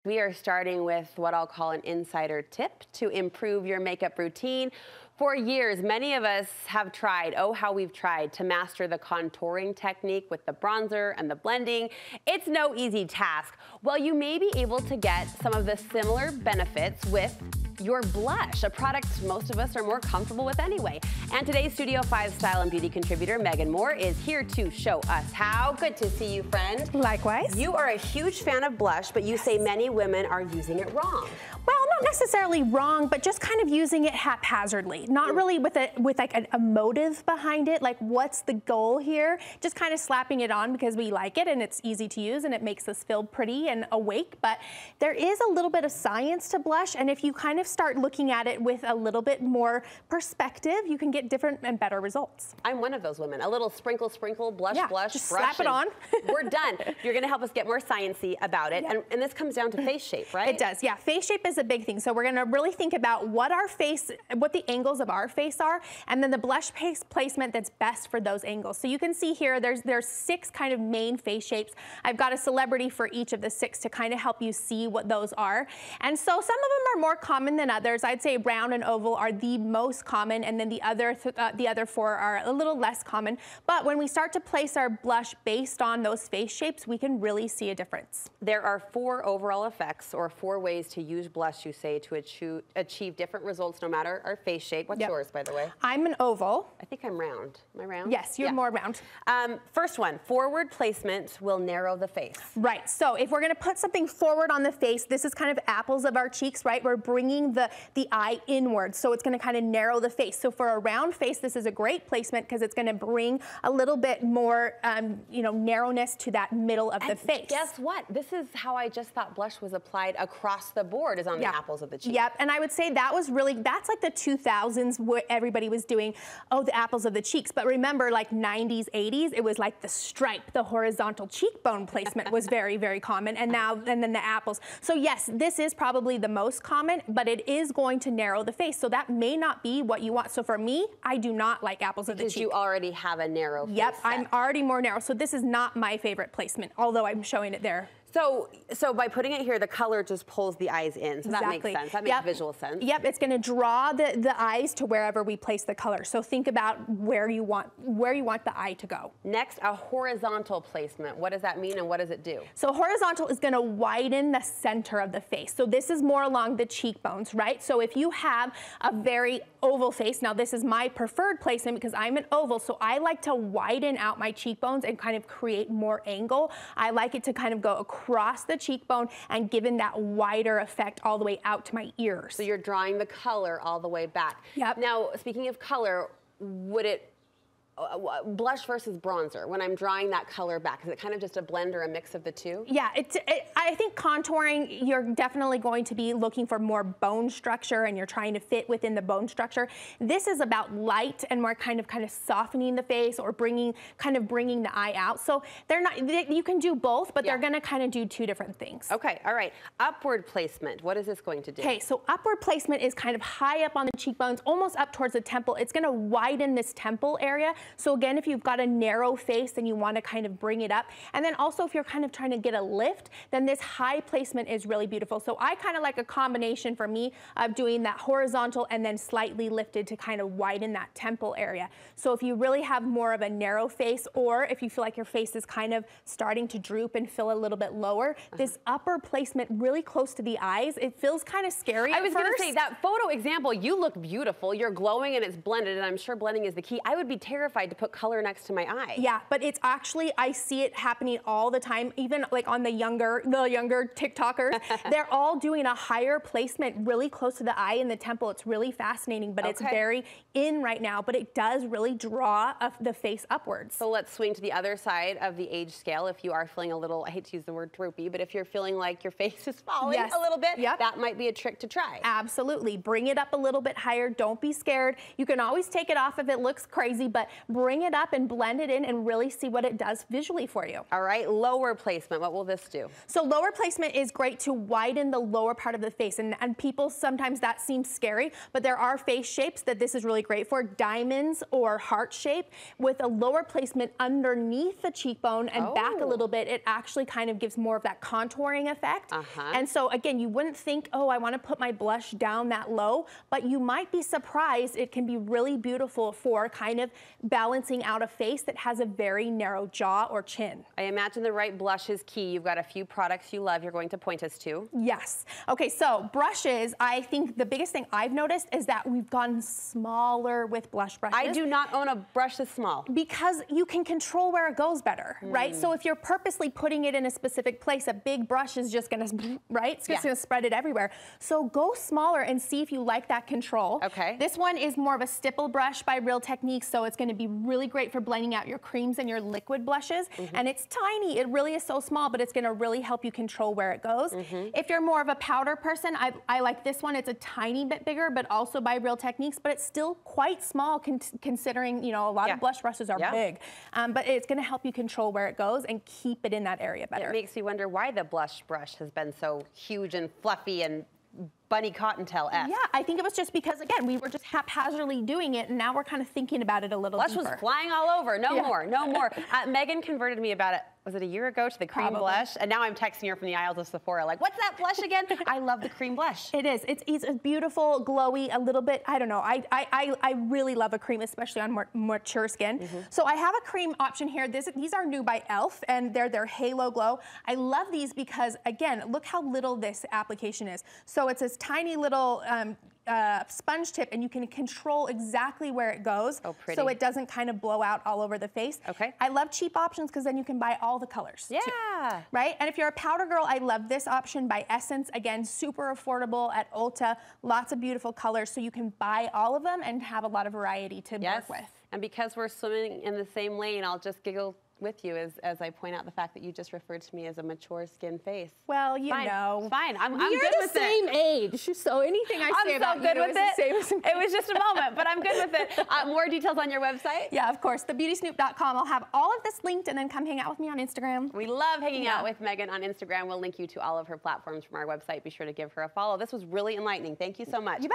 We are starting with what I'll call an insider tip to improve your makeup routine. For years, many of us have tried, oh how we've tried, to master the contouring technique with the bronzer and the blending. It's no easy task. Well, you may be able to get some of the similar benefits with your blush, a product most of us are more comfortable with anyway. And today's Studio 5 style and beauty contributor, Megan Moore, is here to show us how. Good to see you, friend. Likewise. You are a huge fan of blush, but you say many women are using it wrong. Well, not necessarily wrong, but just kind of using it haphazardly. Not really with like a motive behind it, like what's the goal here? Just kind of slapping it on because we like it and it's easy to use and it makes us feel pretty and awake. But there is a little bit of science to blush, and if you kind of start looking at it with a little bit more perspective, you can get different and better results. I'm one of those women. A little sprinkle, blush, blush, just brush, slap it on. We're done. You're gonna help us get more sciencey about it. Yep. And this comes down to face shape, right? It does, yeah. Face shape is a big thing. So we're gonna really think about what the angles of our face are, and then the blush placement that's best for those angles. So you can see here, there's 6 kind of main face shapes. I've got a celebrity for each of the 6 to kind of help you see what those are. And so some of them are more common than others. I'd say round and oval are the most common, and then the other 4 are a little less common. But when we start to place our blush based on those face shapes, we can really see a difference. There are 4 overall effects, or 4 ways to use blush, you say, to achieve different results no matter our face shape. What's yours, by the way? I'm an oval. I think I'm round. Am I round? Yes, you're more round. First one, forward placement will narrow the face. Right, so if we're gonna put something forward on the face, this is kind of apples of our cheeks, right? We're bringing the eye inward, so it's gonna kind of narrow the face. So for a round face, this is a great placement because it's gonna bring a little bit more, narrowness to that middle of the face. Guess what? This is how I just thought blush was applied across the board, is on the apples of the cheek. Yep, and I would say that's like the 2000s where everybody was doing, oh, the apples of the cheeks. But remember, like 90s, 80s, it was like the stripe, the horizontal cheekbone placement was very, very common, and then the apples. So yes, this is probably the most common, but it is going to narrow the face. So that may not be what you want. So for me, I do not like apples of the cheek. Because you already have a narrow face. Yep, I'm already more narrow. So this is not my favorite placement, although I'm showing it there. So by putting it here, the color just pulls the eyes in. So that makes sense. That makes visual sense. Yep, it's going to draw the eyes to wherever we place the color. So think about where you want the eye to go. Next, a horizontal placement. What does that mean and what does it do? So horizontal is going to widen the center of the face. So this is more along the cheekbones, right? So if you have a very oval face, now this is my preferred placement because I'm an oval, so I like to widen out my cheekbones and kind of create more angle. I like it to kind of go across the cheekbone and given that wider effect all the way out to my ears. So you're drawing the color all the way back. Yep. Now, speaking of color, would it blush versus bronzer, when I'm drawing that color back, is it kind of just a blend or a mix of the two? Yeah, I think contouring, you're definitely going to be looking for more bone structure and you're trying to fit within the bone structure. This is about light and more kind of softening the face or bringing the eye out. So you can do both, but they're gonna kind of do 2 different things. Okay, all right. Upward placement, what is this going to do? Okay, so upward placement is kind of high up on the cheekbones, almost up towards the temple. It's gonna widen this temple area. So again, if you've got a narrow face and you want to kind of bring it up, and then also if you're kind of trying to get a lift, then this high placement is really beautiful. So I kind of like a combination for me of doing that horizontal and then slightly lifted to kind of widen that temple area. So if you really have more of a narrow face, or if you feel like your face is kind of starting to droop and feel a little bit lower, this upper placement really close to the eyes, it feels kind of scary. I was going to say, that photo example, you look beautiful. You're glowing and it's blended, and I'm sure blending is the key. I would be terrified to put color next to my eye. Yeah, but it's actually, I see it happening all the time, even like on the younger TikTokers. They're all doing a higher placement really close to the eye and the temple. It's really fascinating, but it's very in right now, but it does really draw the face upwards. So let's swing to the other side of the age scale. If you are feeling a little, I hate to use the word droopy, but if you're feeling like your face is falling a little bit, that might be a trick to try. Absolutely. Bring it up a little bit higher. Don't be scared. You can always take it off if it looks crazy, but bring it up and blend it in and really see what it does visually for you. All right, lower placement, what will this do? So lower placement is great to widen the lower part of the face, and people sometimes that seems scary, but there are face shapes that this is really great for, diamonds or heart shape. With a lower placement underneath the cheekbone and back a little bit, it actually kind of gives more of that contouring effect. And so again, you wouldn't think, oh, I want to put my blush down that low, but you might be surprised. It can be really beautiful for kind of balancing out a face that has a very narrow jaw or chin. I imagine the right blush is key. You've got a few products you love you're going to point us to. Yes. Okay, so brushes, I think the biggest thing I've noticed is that we've gotten smaller with blush brushes. I do not own a brush this small. Because you can control where it goes better, right? So if you're purposely putting it in a specific place, a big brush is just gonna, right? It's just gonna spread it everywhere. So go smaller and see if you like that control. Okay. This one is more of a stipple brush by Real Techniques, so it's gonna be really great for blending out your creams and your liquid blushes. And it's tiny, it really is so small, but it's gonna really help you control where it goes. If you're more of a powder person, I like this one. It's a tiny bit bigger, but also by Real Techniques, but it's still quite small considering, you know, a lot of blush brushes are big. But it's gonna help you control where it goes and keep it in that area better. It makes you wonder why the blush brush has been so huge and fluffy and bunny cottontail-esque. Yeah, I think it was just because, again, we were just haphazardly doing it, and now we're kind of thinking about it a little Blush deeper. was flying all over. No more, no more. Megan converted me about it. Was it a year ago to the cream blush? And now I'm texting her from the aisles of Sephora like, what's that blush again? I love the cream blush. It is. It's a beautiful, glowy, a little bit, I don't know. I really love a cream, especially on more mature skin. So I have a cream option here. These are new by e.l.f. and they're their Halo Glow. I love these because, again, look how little this application is. So it's this tiny little sponge tip, and you can control exactly where it goes. Oh, pretty. So it doesn't kind of blow out all over the face. Okay. I love cheap options because then you can buy all the colors. Yeah. Too, right? And if you're a powder girl, I love this option by Essence. Again, super affordable at Ulta. Lots of beautiful colors, so you can buy all of them and have a lot of variety to work with. And because we're swimming in the same lane, I'll just giggle with you as I point out the fact that you just referred to me as a mature skin face. Well, you know. Fine. I'm good You're with the it. same age, so anything I say about you is the same as me. It was just a moment, but I'm good with it. More details on your website? Yeah, of course. TheBeautySnoop.com. I'll have all of this linked, and then come hang out with me on Instagram. We love hanging out with Megan on Instagram. We'll link you to all of her platforms from our website. Be sure to give her a follow. This was really enlightening. Thank you so much. You bet.